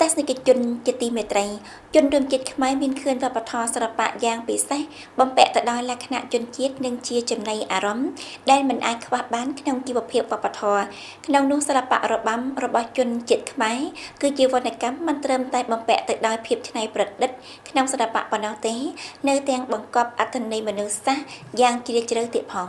ទស្សនិកជនជាទីមេត្រីជនរួមជាតិខ្មែរមានឃើញវប្បធម៌សិល្បៈយ៉ាងពិសេសបំពាក់ទៅដោយលក្ខណៈជនជាតិនិងជាចំណីអារម្មណ៍ដែលមិនអាចខ្វះបានក្នុងជីវភាពវប្បធម៌ក្នុងនោះសិល្បៈរបាំរបស់ជនជាតិខ្មែរគឺជាវណ្ណកម្មមិនត្រឹមតែបំពាក់ទៅដោយភាពច្នៃប្រឌិតក្នុងសិល្បៈប៉ុណ្ណោះទេនៅទាំងបង្កប់អត្ថន័យមនុស្សសាស្ត្រយ៉ាងជ្រាលជ្រៅទៀតផង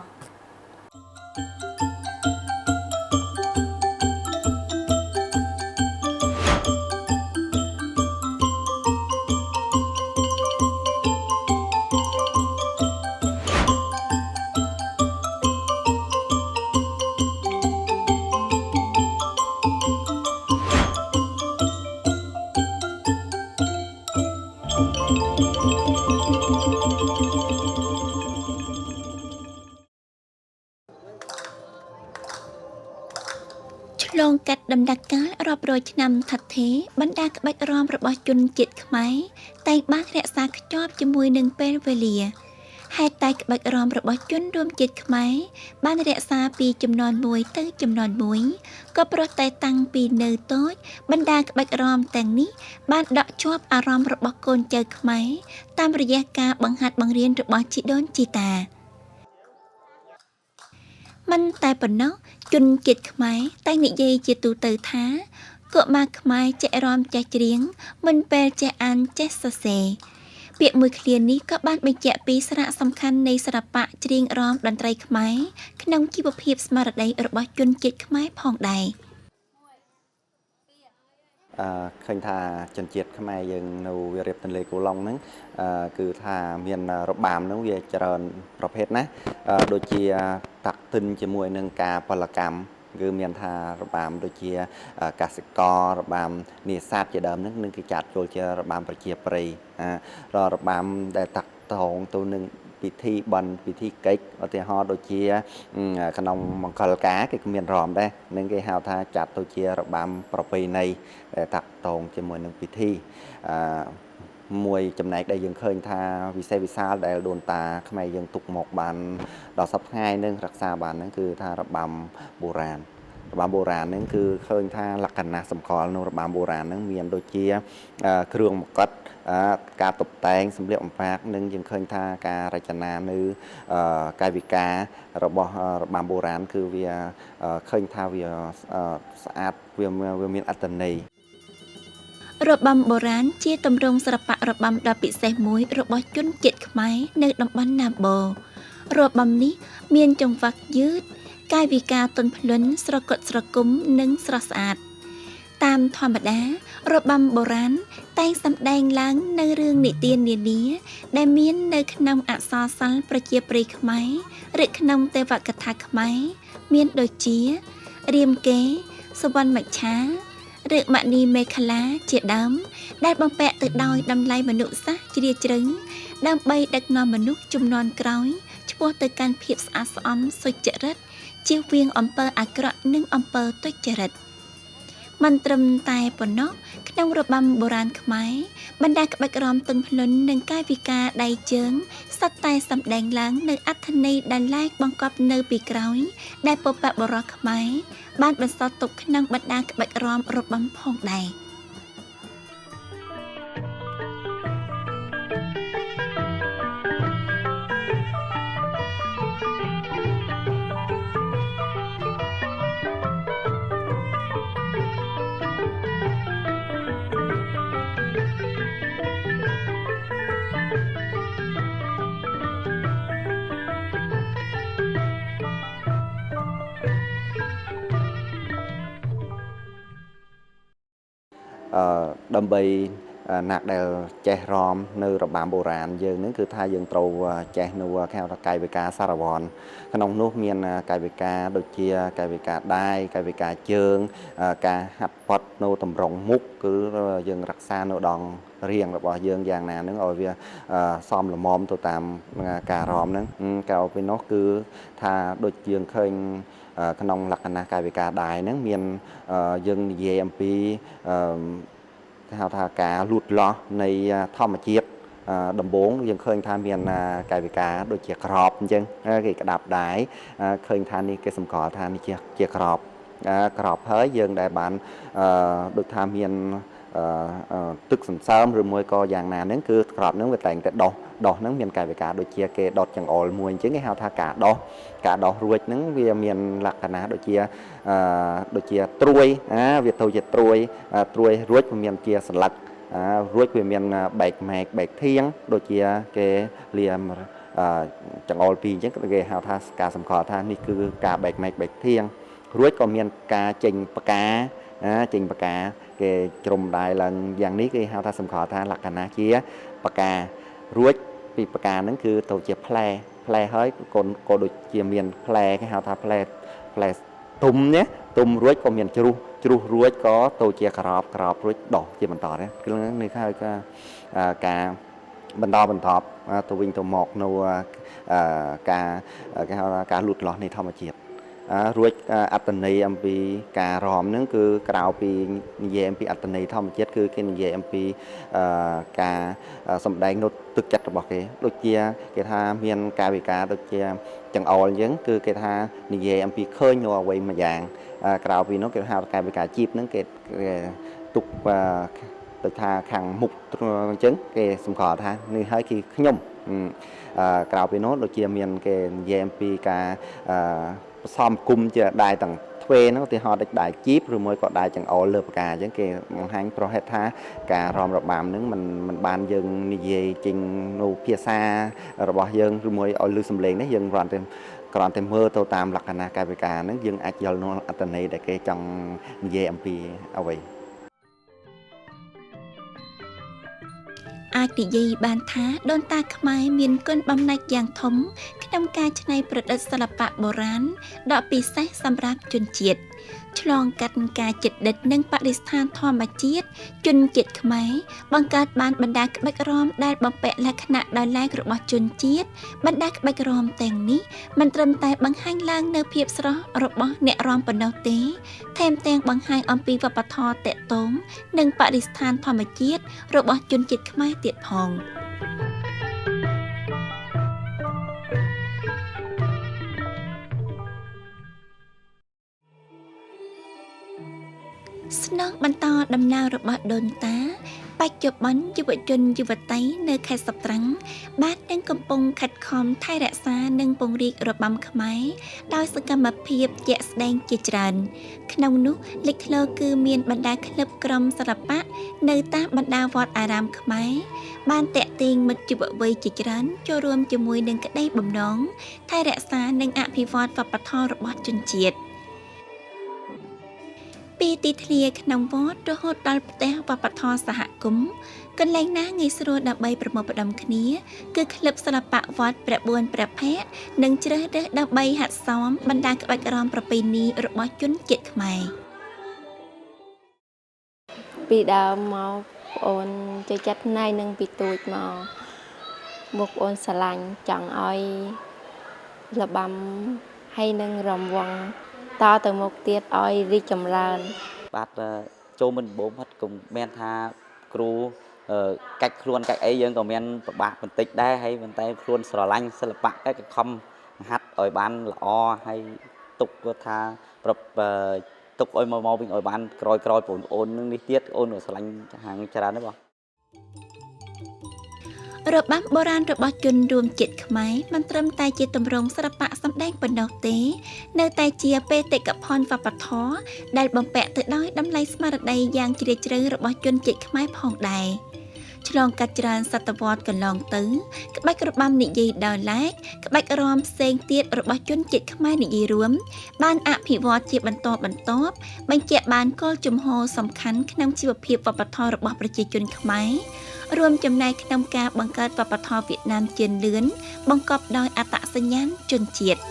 ឆ្លងកាត់ដំណាក់កាលរាប់រយឆ្នាំថិតថេរបណ្ដាក្បាច់រាំរបស់ជនជាតិខ្មែរតែងបានរក្សាខ្ជាប់ជាមួយនឹងពេលវេលាហេតុតែក្បាច់រាំរបស់ជនរួមជាតិខ្មែរបានរក្សាពីជំនាន់មួយទៅជំនាន់មួយក៏ព្រោះតែតាំងពីនៅតូចបណ្ដាក្បាច់រាំទាំងនេះបានដក់ជាប់អារម្មណ៍របស់កូនចៅខ្មែរតាមរយៈការបង្ហាត់បង្រៀនរបស់ជីដូនជីតាមិនតែប៉ុណ្ណោះជនជាតិខ្មែរតែងនិយាយជាទូទៅថាកុមារខ្មែរចេះរាំចេះច្រៀងមិនពេលចេះអានចេះសរសេរពាក្យមួយឃ្លានេះក៏បានបញ្ជាក់ពីសារៈសំខាន់នៃសិល្បៈច្រៀងរាំតន្ត្រីខ្មែរក្នុងជីវភាពស្មារតីរបស់ជនជាតិខ្មែរផងដែរឃើញថាជនជាតិខ្មែរយើងនៅវារៀបទន្លេគូឡុងហ្នឹងគឺថាមានរបាំហ្នឹងវាច្រើនប្រភេទណាដូចជាតាក់ទិនជាមួយនឹងការពលកម្មគឺមានថារបាំដូចជាកសិកររបាំនេសាទជាដើមហ្នឹងនឹងគេចាត់ចូលជារបាំប្រជាប្រិយរបាំដែលតាក់ទងទៅនឹងពិធីបន់ពិធីកិច្ចឧទាហរណ៍ដូចជាក្នុងមង្គលការគេក៏មានរំដែរនឹងគេហៅថាចាត់ទៅជារបាំប្រពៃណីដែលតាក់ទងជាមួយនឹងពិធីមួយចំណែកដែលយើងឃើញថាវិសេសវិសាលដែលដូនតាខ្មែរយើងទុកមកបានដល់សប្តាហ៍ថ្ងៃនឹងរក្សាបានហ្នឹងគឺថារបាំបុរាណរបាំបុរាណហ្នឹងគឺឃើញថាលក្ខណៈសម្គាល់នៅរបាំបុរាណហ្នឹងមានដូចជាគ្រឿងមកុដការតុបតែងសម្លៀកបំពាក់និងយើងឃើញថាការរចនានៅកាយវិការរបស់របាំបុរាណគឺវាឃើញថាវាស្អាតវាមានអត្ថន័យរបាំបុរាណជាទម្រង់សិល្បៈរបាំដ៏ពិសេសមួយរបស់ជនជាតិខ្មែរនៅតំបន់ណាបូរបាំនេះមានចង្វាក់យឺតកាយវិការទន់ភ្លន់ស្រគត់ស្រគំនិងស្រស់ស្អាតតាមធម្មតារបាំបុរាណតែងសម្ដែងឡើងនៅរឿងនិទាននានាដែលមាននៅក្នុងអក្សរសិល្ប៍ប្រជាប្រិយខ្មែរឬក្នុងទេវកថាខ្មែរមានដូចជារាមកេរ្តិ៍សុវណ្ណមច្ឆាឬមណីមេខលាជាដើមដែលបំពាក់ទៅដោយតម្លៃមនុស្សសាស្ត្រជ្រាលជ្រៅដើម្បីដឹកនាំមនុស្សជំនាន់ក្រោយឆ្ពោះទៅកាន់ភាពស្អាតស្អំសុចរិតជៀសវាងអំពើអាក្រក់និងអំពើទុច្ចរិតមិនត្រឹមតែប៉ុណ្ណោះក្នុងរបាំបុរាណខ្មែរបណ្ដាក្បាច់រាំទន់ភ្លន់និងកាយវិការដៃជើងសុទ្ធតែសម្ដែងឡើងនៅអត្ថន័យដែលឡែកបង្កប់នៅពីក្រោយដែលបុព្វបុរសខ្មែរបានបន្សល់ទុកក្នុងបណ្ដាក្បាច់រាំរបាំផងដែរដើម្បីអ្នកដែលចេះរំនៅរបាំបុរាណយើងនឹងគឺថាយើងត្រូវចេះនៅគេហៅថាកាយវិការសារវ័នក្នុងនោះមានកាយវិការដូចជាកាយវិការដៃកាយវិការជើងការហាត់ពត់នៅតម្រង់មុខគឺយើងរក្សានៅដងរៀងរបស់យើងយ៉ាងណានឹងឲ្យវាសមល្មមទៅតាមការរំហ្នឹងកាលពីនោះគឺថាដូចយើងឃើញក្នុងលក្ខណៈកាយវិការដៃហ្នឹងមានយើងនិយាយអំពីហៅថាការលូតលាស់នៃធម្មជាតិដំបូងយើងឃើញថាមានកាយវិការដូចជាក្របអញ្ចឹងគេក្តាប់ដៃឃើញថានេះគេសម្គាល់ថានេះជាក្របហើយយើងដែលបានដូចថាមាន ទឹកសន្សើមឬមួយក៏យ៉ាងណាហ្នឹងគឺក្របហ្នឹងវាតែងតែដោះហ្នឹងមានកាយវិការដូចជាគេដុតចង្អុលមួយអញ្ចឹងគេហៅថាការដោះរួចហ្នឹងវាមានលក្ខណៈដូចជាត្រួយវាទៅជាត្រួយរួចវាមានជាសន្លឹករួចវាមានបែកម៉ែកបែកធៀងដូចជាគេលាមចង្អុលពីរអញ្ចឹងគេហៅថាការសម្គាល់ថានេះគឺការបែកម៉ែកបែកធៀងរួចក៏មានការចេញផ្កាគេជ្រុំដៃឡើងយ៉ាងនេះគេហៅថាសម្គាល់ថាលក្ខណៈជាផ្ការួចពីផ្កាហ្នឹងគឺទៅជាផ្លែហើយកូនក៏ដូចជាមានផ្លែគេហៅថាផ្លែទុំណាទុំរួចក៏មានជ្រុះរួចក៏ទៅជាក្របរួចដោះជាបន្តនេះគឺនេះហៅថាការបន្តទៅវិញទៅមកនៅការគេហៅថាការលូតលាស់នៃធម្មជាតិរួចអត្តន័យអំពីការរំហ្នឹងគឺក្រៅពីនិយាយអំពីអត្តន័យធម្មជាតិគឺគេនិយាយអំពីការសម្ដែងនៅទឹកចិត្តរបស់គេដូចជាគេថាមានកាយវិការដូចជាចង្អុលអញ្ចឹងគឺគេថានិយាយអំពីឃើញនៅអ្វីមួយយ៉ាងក្រៅពីនោះគេហៅកាយវិការជីបហ្នឹងគេទុកដូចថាខាងមុខអញ្ចឹងគេសម្គាល់ថានេះហើយគឺខ្ញុំក្រៅពីនោះដូចជាមានគេនិយាយអំពីការផ្សំគុំជាដៃទាំងទ្វេហ្នឹងឧទាហរណ៍ដូចដៃជីបឬមួយក៏ដៃចង្អុលលើផ្កាអញ្ចឹងគេបង្ហាញប្រហែលថាការរំរបាំហ្នឹងมันបានយើងនិយាយចេញនៅភាសារបស់យើងឬមួយឲ្យលឺសំឡេងនេះយើងគ្រាន់តែមើលទៅតាមលក្ខណៈកាយវិការហ្នឹងយើងអាចយល់នៅអត្ថន័យដែលគេចង់និយាយអំពីអ្វីអាចនិយាយបានថាដូនតាខ្មែរមានគុណបំណាច់យ៉ាងធំក្នុងការច្នៃប្រឌិតសិល្បៈបុរាណដ៏ពិសេសសម្រាប់ជនជាតិឆ្លងកាត់ការជិតដិតនិងបរិស្ថានធម្មជាតិជនជាតិខ្មែរបង្កើតបានបណ្ដាក្បាច់រាំដែលបំពាក់លក្ខណៈដោយឡែករបស់ជនជាតិបណ្ដាក្បាច់រាំទាំងនេះមិនត្រឹមតែបង្ហាញឡើងនូវភាពស្រស់របស់អ្នករាំប៉ុណ្ណោះទេថែមទាំងបង្ហាញអំពីវប្បធម៌ទាក់ទងនិងបរិស្ថានធម្មជាតិរបស់ជនជាតិខ្មែរទៀតផងស្នងបន្តដំណើររបស់ដូនតាបច្ចុប្បន្នយុវជនយុវតីនៅខេត្តសត្រាំងបាននិងកំពុងខិតខំថែរក្សានិងពង្រីករបាំខ្មែរដោយសកម្មភាពជាក់ស្ដែងជាច្រើនក្នុងនោះលេចធ្លោគឺមានបណ្ដាក្លឹបក្រុមសិល្បៈនៅតាមបណ្ដាវត្តអារាមខ្មែរបានតាក់ទាញមិត្តយុវវ័យជាច្រើនចូលរួមជាមួយនឹងក្តីបំណងថែរក្សានិងអភិវឌ្ឍវប្បធម៌របស់ជនជាតិពីទីធ្លាក្នុងវត្តរហូតដល់ផ្ទះវប្បធម៌សហគមន៍កន្លែងណាងាយស្រួលដើម្បីប្រមូលផ្ដុំគ្នាគឺក្លឹបសិល្បៈវត្តព្រះបួនព្រះភ័ក្ត្រនិងជ្រើសរើសដើម្បីហាត់សមបណ្ដាក្បាច់រាំប្រពៃណីរបស់ជនជាតិខ្មែរពីដើមមកបងអូនចូលចិត្តណៃនឹងពីទូចមកបងអូនស្រឡាញ់ចង់ឲ្យរបាំហើយនឹងរំវង់តទៅមុខទៀតឲ្យរីកចម្រើនបាទចូលមិនបូមហិតក៏មានថាគ្រូកាច់ខ្លួនកាច់អីយើងក៏មានប្របាក់បន្តិចដែរហើយប៉ុន្តែខ្លួនស្រឡាញ់សិល្បៈក៏ខំហាត់ឲ្យបានល្អហើយទុកថាទុកឲ្យមកវិញឲ្យបានក្រោយបងប្អូននឹងនេះទៀតអូនស្រឡាញ់ហាងច្រើនទេបងរបាំបុរាណរបស់ជនរួមជាតិខ្មែរមិនត្រឹមតែជាទម្រង់សិល្បៈសម្ដែងប៉ុណ្ណោះទេនៅតែជាបេតិកភណ្ឌវប្បធម៌ដែលបំពាក់ទៅដោយតម្លៃស្មារតីយ៉ាងជ្រាលជ្រៅរបស់ជនជាតិខ្មែរផងដែរឆ្លងកាត់ច្រើនសតវត្សកន្លងទៅក្បាច់របាំនិយាយដោយឡែកក្បាច់រាំផ្សេងទៀតរបស់ជនជាតិខ្មែរនិយាយរួមបានអភិវឌ្ឍជាបន្តបញ្ជាក់បានគោលជំហរសំខាន់ក្នុងជីវភាពវប្បធម៌របស់ប្រជាជនខ្មែររួមចំណែកក្នុងការបង្កើតវប្បធម៌វៀតណាមជឿនលឿនបង្កប់ដោយអត្តសញ្ញាណជនជាតិ